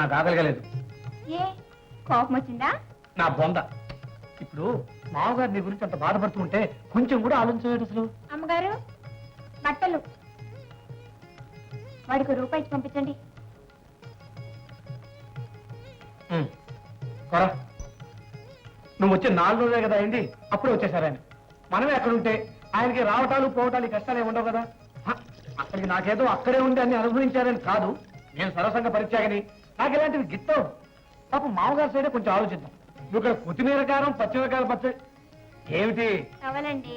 నాకు ఆకలిగలేదు. ఏ కోపం వచ్చిందా? నా బొంద. ఇప్పుడు మామగారు నీ గురించి అంత బాధపడుతూ ఉంటే కొంచెం కూడా ఆలోచించలేదు అసలు. అమ్మగారు బట్టలు వాడికి రూపాయి ఇచ్చి పంపించండి. కొరా, నువ్వు వచ్చి 4 రోజులే కదా అయింది, అప్పుడే వచ్చేసారు ఆయన. మనమే అక్కడుంటే ఆయనకి రావటాలు పోవటాలు కష్టాలు ఉండవు కదా. అక్కడికి నాకేదో అక్కడే ఉండి అన్ని అనుభవించారని కాదు, నేను సరసంగా పరిచయాగని నాకు ఇలాంటివి గిట్టవు. పాపం మామగారి సైడే కొంచెం ఆలోచిద్దాం. నువ్వు ఇక్కడ కొత్తిమీర కారం పచ్చిమిరకాయల పచ్చడి ఏమిటి కావాలండి?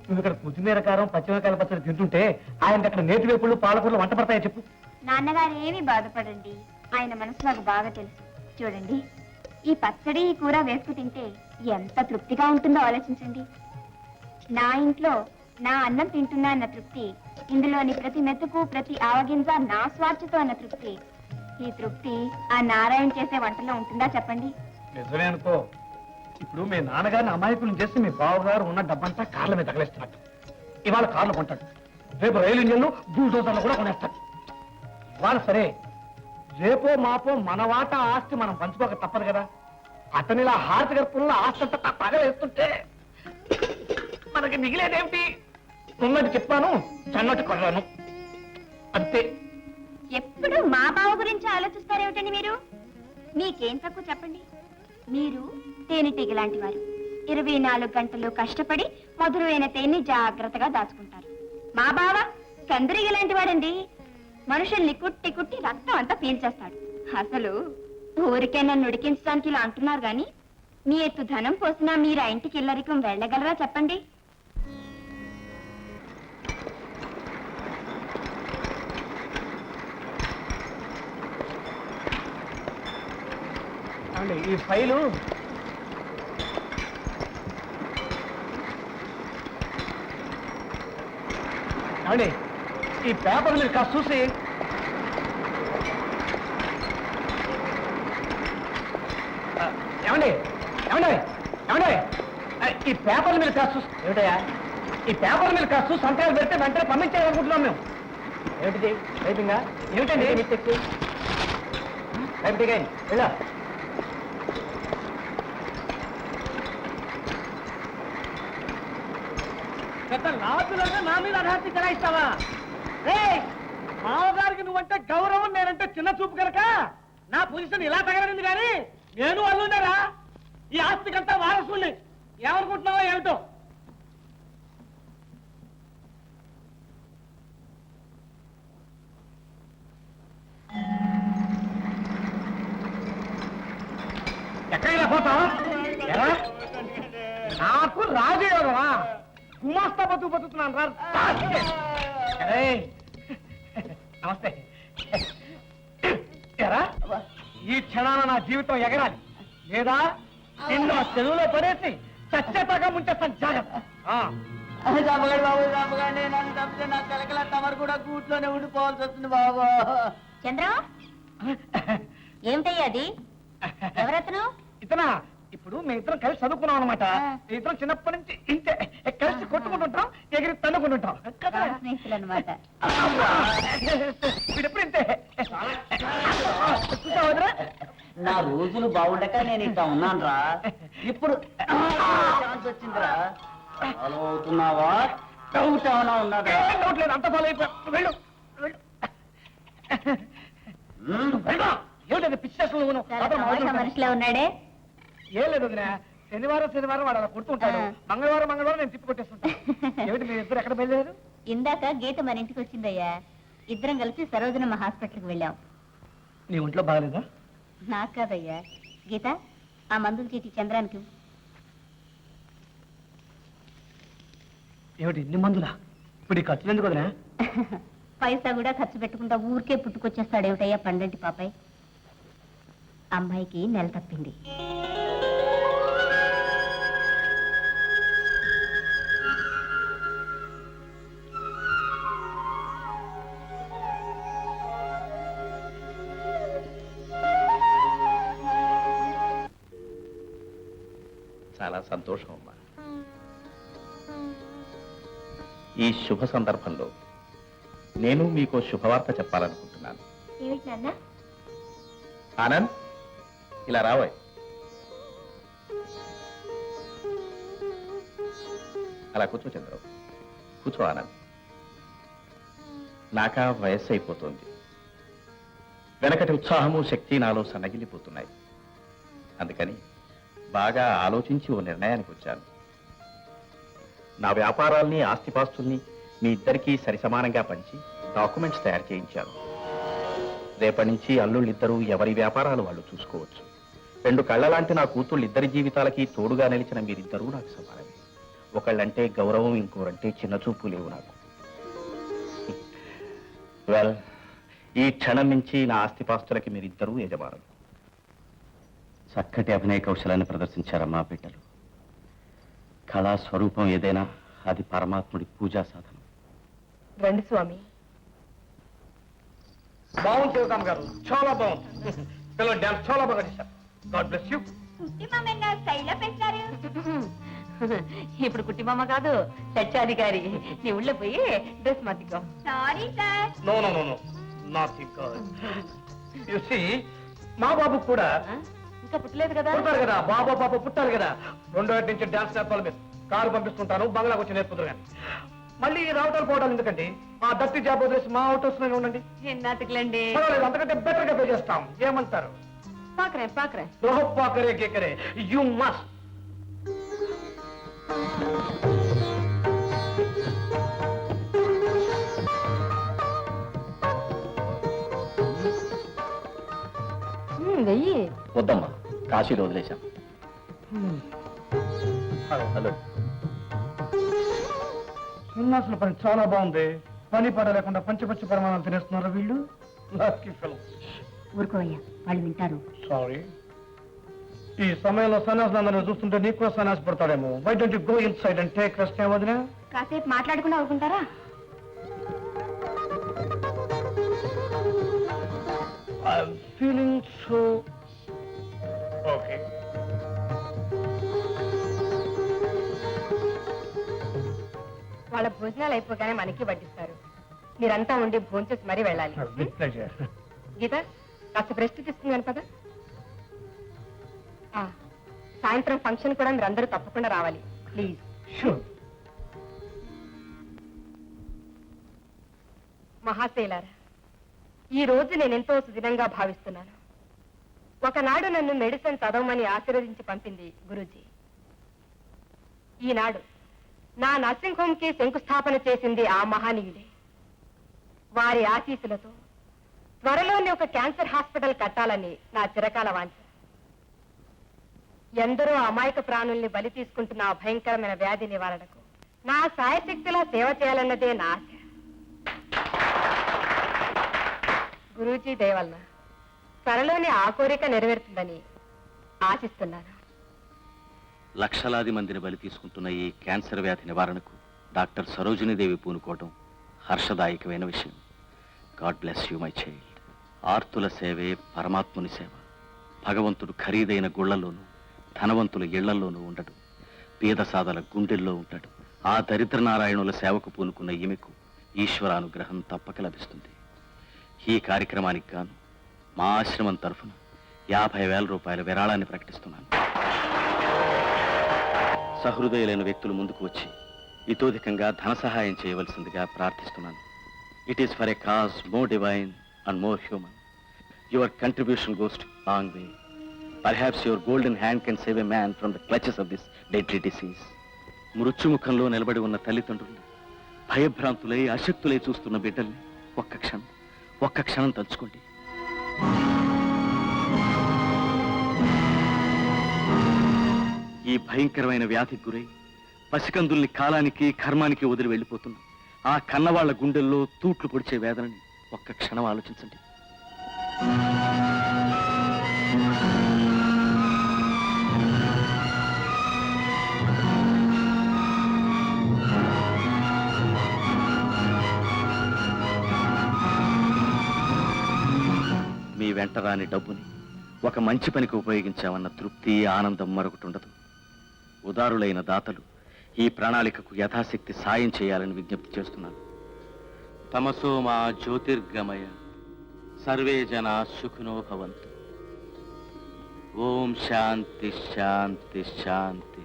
నువ్వు ఇక్కడ కొత్తిమీర కారం పచ్చిమిరకాయల పచ్చడి తింటుంటే ఆయనకి అక్కడ నేతి వేపుళ్ళు పాలకూరలు వంట పడతాయో చెప్పు. నాన్నగారు ఏమీ బాధపడండి, ఆయన మనసు నాకు బాగా తెలుసు. చూడండి, ఈ పచ్చడి ఈ కూర వేసుకు తింటే ఎంత తృప్తిగా ఉంటుందో ఆలోచించండి. నా ఇంట్లో నా అన్నం తింటున్నా అన్న తృప్తి, ఇందులోని ప్రతి మెతుకు ప్రతి ఆవగింజ నా స్వార్థతో అన్న తృప్తి, ఈ తృప్తి ఆ నారాయణ చేసే వంటలో ఉంటుందా చెప్పండి? నిజమే అనుకో. ఇప్పుడు మీ నాన్నగారిని అమాయకులను చేసి మీ బావగారు ఉన్న డబ్బంతా కార్ల మీద తగలేస్తున్నట్టు. ఇవాళ కార్లు కొంటాడు, రేపు రైలు ఇంజన్లు బుల్డోజర్లు కూడా కొనేస్తాడు. ఇవాళ సరే, రేపో మాపో మన వాటా ఆస్తి మనం పంచుకోక తప్పదు కదా. అతనిలా హారతి గర్పుల్లో ఆస్తి అంతా తగలేస్తుంటే మనకి మిగిలేదేమిటి? ఉన్నది చెప్పాను, చన్నట్టు కొర్రాను అంతే. ఎప్పుడు మా బావ గురించి ఆలోచిస్తారేమిటండి మీరు? మీకేం తక్కువ చెప్పండి. మీరు తేనెటీగ లాంటి వారు, 24 గంటలు కష్టపడి మధురమైన తేనె జాగ్రత్తగా దాచుకుంటారు. మా బావ చంద్రిగ లాంటి వాడండి, మనుషుల్ని కుట్టి కుట్టి రక్తం అంతా పీల్చేస్తాడు. అసలు ఊరికే నన్ను ఉడికించడానికి ఇలా అంటున్నారు గాని, మీ ఎత్తు ధనం పోసినా మీరు ఆ ఇంటికి ఇల్లరికం వెళ్ళగలరా చెప్పండి? ఈ ఫైలు అండి, ఈ పేపర్ మీరు కాస్త చూసి ఏమండి ఏమండి ఏమండి ఈ పేపర్ మీరు కాస్త చూసి ఏమిటయా, ఈ పేపర్ మీరు కాస్త చూసి సంతకాలు పెడితే వెంటనే పంపించాలనుకుంటున్నాం మేము. ఏమిటిది టైపింగా? ఏమిటండి మిస్టేక్? టైపింగ్ అయింది వెళ్ళా. రాజులంటే నా మీద అర్హత కరాయిస్తావా? మామగారికి నువ్వంటే గౌరవం, నేనంటే చిన్న చూపు కనుక నా పొజిషన్ ఇలా తగలడింది. కానీ నేను అల్లుండరా ఈ ఆస్తికంతా వారసుని. ఏమనుకుంటున్నావో ఏమిటో. ఎక్కడైనా పోతావా? నాకు రాజయోగమా? గుమాస్తా బతుకుతున్నాను రా. నమస్తే. ఈ క్షణాన నా జీవితం ఎగరాలి, లేదా నిన్ను చెరువులో పడేసి చచ్చేతాగా ముంచేస్తాను. జాగ్రత్త. తమరు కూడా కూట్లోనే ఉండిపోవాల్సి వస్తుంది బాబు. చంద్ర, ఏమిటయ్యా అది? ఎవరతను? ఇతనా? ఇప్పుడు మీ ఇద్దరం కలిసి చదువుకున్నాం అనమాట. మీ ఇద్దరం చిన్నప్పటి నుంచి ఇంతే కలిసి కొట్టుకుంటుంటాం, ఎగిరి తన్నుకుంటుంటాం కదా. స్నేహితులు అనమాట. వీడెప్పుడు ఇంతే. చూసావా? నా రోజులు బాగుండక నేను ఇంకా ఉన్నాను రా. ఇప్పుడు ఛాన్స్ వచ్చిందిరా. ఫాలో అవుతున్నావా? డౌట్ ఏమైనా ఉన్నదా? డౌట్ లేదు, అంత ఫాలో అయిపోయా. వెళ్ళు వెళ్ళు. ఏమిటది పిచ్చి మనిషిలో ఉన్నాడే. ఏం లేదు వదినా, శనివారం వాడు అలా కొడుతుంటాడు, మంగళవారం నేను తిప్పి కొట్టేస్తుంటాను. ఏమిటి మీరు ఇద్దరు ఎక్కడ బయలుదేరారు? ఇందాక గీత మన ఇంటికి వచ్చిందయ్యా. ఇద్దరం కలిసి సరోజనమ్మ హాస్పిటల్కి వెళ్ళాం. నీ ఒంట్లో బాగలేదా? నాకు కాదయ్యా. గీత, ఆ మందులు చీటి చంద్రానికి. ఏమిటి ఇన్ని మందులా? ఇప్పుడు ఈ ఖర్చులు ఎందుకు వదినా? పైసా కూడా ఖర్చు పెట్టుకుంటా ఊరికే పుట్టుకొచ్చేస్తాడు ఏమిటయ్యా పండంటి పాపాయ్. అమ్మాయికి నెల తప్పింది. చాలా సంతోషం అమ్మా. ఈ శుభ సందర్భంలో నేను మీకు శుభవార్త చెప్పాలనుకుంటున్నాను. ఏమిటి నాన్న? ఆనంద్ ఇలా రావోయ్. అలా కూర్చో చంద్రరావు, కూర్చో ఆనంద్. నాకా వయస్సు అయిపోతుంది. వెనకటి ఉత్సాహము శక్తి నాలో సన్నగిల్లిపోతున్నాయి. అందుకని బాగా ఆలోచించి ఓ నిర్ణయానికి వచ్చాను. నా వ్యాపారాల్ని ఆస్తిపాస్తుల్ని మీ ఇద్దరికీ సరిసమానంగా పంచి డాక్యుమెంట్స్ తయారు చేయించాను. రేపటి నుంచి అల్లుళ్ళిద్దరూ ఎవరి వ్యాపారాలు వాళ్ళు చూసుకోవచ్చు. 2 కళ్ళలాంటి నా కూతుళ్ళు ఇద్దరి జీవితాలకి తోడుగా నిలిచిన మీరిద్దరూ నాకు సమానమే. ఒకళ్ళంటే గౌరవం, ఇంకోరంటే చిన్నచూపు లేవు నాకు. వెల్, ఈ క్షణం నుంచి నా ఆస్తిపాస్తులకి మీరిద్దరూ యజమానులు. చక్కటి అభినయ కౌశలాన్ని ప్రదర్శించారమ్మా బిడ్డలు. కళా స్వరూపం ఏదైనా అది పరమాత్ముడి పూజా సాధనం. రండి స్వామి. బాగుంది శివకామ్ గారు, చాలా బాగుంది. పిల్లలు డ్యాన్స్ చాలా బాగా చేశారు. God bless you. కుట్టి మామయ్య స్టైల్లో పెంచారు. ఇప్పుడు కుట్టిమామ కాదు, సత్యాధికారి. నీ ఊళ్ళో పోయి డ్రెస్ మర్తికో. Sorry sir. No no no no, nothing god. You see, మా బాబు కూడా ఇంకా పుట్టలేదు కదా. పుట్టారు కదా, బాబా పాప పుట్టారు కదా. 2 ఏటి నుంచి డ్యాన్స్ నేర్పాలి. మీరు కారు పంపిస్తుంటాను, బంగ్లాకి వచ్చి నేర్పుతారు. కానీ మళ్ళీ రావటాలు పోవటాలు ఎందుకండి? ఆ దత్తి జాబ్ వదిలేసి మా హోటల్స్ లోనే ఉండండి. ఎన్నాటికలండి? పర్వాలేదు, అంతకంటే బెటర్ గా పే చేస్తాం. ఏమంటారు? పాకరే పాకరే. పాకరే కేకరే, యు మస్ట్. వెయ్యి. వద్దమ్మా, కాశీలో వదిలేశాం. హలో, సన్యాసుల పని చాలా బాగుంది. పని పడ లేకుండా పంచపచ్చి పరిమాణాలు తినేస్తున్నారు వీళ్ళు. ఊరుకోయ్యా, వాళ్ళు వింటారు. సారీ. ఈ సమయంలో సన్యాసులందరూ చూస్తుంటే నీకు కూడా సన్యాసి పడతాడేమో. Why don't you go inside and take rest? ఏమదినా? కాసేపు మాట్లాడకుండా ఊరుకుంటారా? I'm feeling so okay. వాళ్ళ భోజనాలు అయిపోగానే మనకి వడ్డిస్తారు. మీరంతా ఉండి భోంచేసి మరీ వెళ్ళాలి. With pleasure. గీత, కాస్త రెస్ట్ తీసుకున్నాను కదా. సాయంత్రం ఫంక్షన్ కూడా మీరందరూ తప్పకుండా రావాలి ప్లీజ్. షూర్. మహాశైలారా, ఈ రోజు నేనెంతో సుదినంగా భావిస్తున్నాను. ఒకనాడు నన్ను మెడిసిన్ చదవమని ఆశీర్వదించి పంపింది గురూజీ. ఈనాడు నా నర్సింగ్ హోమ్ కి శంకుస్థాపన చేసింది ఆ మహానీయుడే. వారి ఆశీస్సులతో త్వరలోనే ఒక క్యాన్సర్ హాస్పిటల్ కట్టాలని నా చిరకాల వాంఛ. ఎందరో అమాయక ప్రాణుల్ని బలి తీసుకుంటున్న ఆ భయంకరమైన వ్యాధి నివారణకు నా సాయశక్తిలా సేవ చేయాలన్నదే నా ఆశ. గురూజీ దయవల్ల త్వరలోనే ఆ కోరిక నెరవేరుతుందని ఆశిస్తున్నాను. లక్షలాది మందిని బలి తీసుకుంటున్న ఈ క్యాన్సర్ వ్యాధి నివారణకు డాక్టర్ సరోజినీదేవి పూనుకోవడం హర్షదాయకమైన విషయం. God bless you my child. ఆర్తుల సేవే పరమాత్ముని సేవ. భగవంతుడు ఖరీదైన గుళ్లలోనూ ధనవంతుల ఇళ్లలోనూ ఉండడు, పేదసాదల గుండెల్లో ఉంటాడు. ఆ దరిద్ర నారాయణుల సేవకు పూనుకున్న ఈమెకు ఈశ్వరానుగ్రహం తప్పక లభిస్తుంది. ఈ కార్యక్రమానికి గాను మా ఆశ్రమం తరఫున 50,000 రూపాయల విరాళాన్ని ప్రకటిస్తున్నాను. సహృదయులైన వ్యక్తులు ముందుకు వచ్చి ఇతోధికంగా ధన సహాయం చేయవలసిందిగా ప్రార్థిస్తున్నాను. It is for a cause more divine and more human. Your contribution goes to long way. Perhaps your golden hand can save a man from the clutches of this deadly disease. మృత్యుముఖంలో నిలబడి ఉన్న తల్లిదండ్రులు భయభ్రాంతులై అశక్తులై చూస్తున్న బిడ్డల్ని ఒక్క క్షణం తలుచుకోండి. ఈ భయంకరమైన వ్యాధికి గురై పసికందుల్ని కాలానికి కర్మానికి వదిలి వెళ్ళిపోతున్న ఆ కన్నవాళ్ల గుండెల్లో తూట్లు పొడిచే వేదనని ఒక్క క్షణం ఆలోచించండి. మీ వెంట రాని డబ్బుని ఒక మంచి పనికి ఉపయోగించామన్న తృప్తి, ఆనందం మరొకటి ఉండదు. ఉదారులైన దాతలు ఈ ప్రణాళికకు యథాశక్తి సాయం చేయాలని విజ్ఞప్తి చేస్తున్నాను. తమసో మా జ్యోతిర్గమయ, సర్వే జనా సుఖినో భవంతు. ఓం శాంతి శాంతి శాంతి.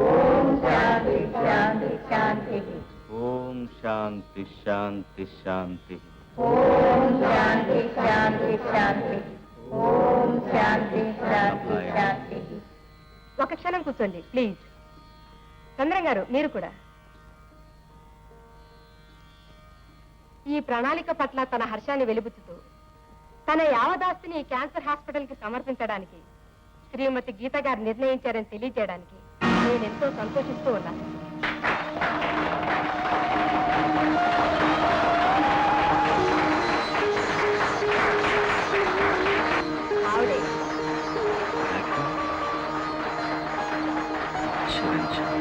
ఓం శాంతి శాంతి శాంతి. ఓం శాంతి శాంతి శాంతి. ఓం శాంతి శాంతి శాంతి. ఓం శాంతి శాంతి శాంతి. ఒక క్షణం కూర్చోండి ప్లీజ్. చంద్రం గారు మీరు కూడా. ఈ ప్రణాళిక పట్ల తన హర్షాన్ని వెలిబుచ్చుతూ తన యావదాస్తిని ఈ క్యాన్సర్ హాస్పిటల్ కి సమర్పించడానికి శ్రీమతి గీత గారు నిర్ణయించారని తెలియజేయడానికి నేనెంతో సంతోషిస్తూ ఉన్నాను. ఆవిడే చిరంజీవి.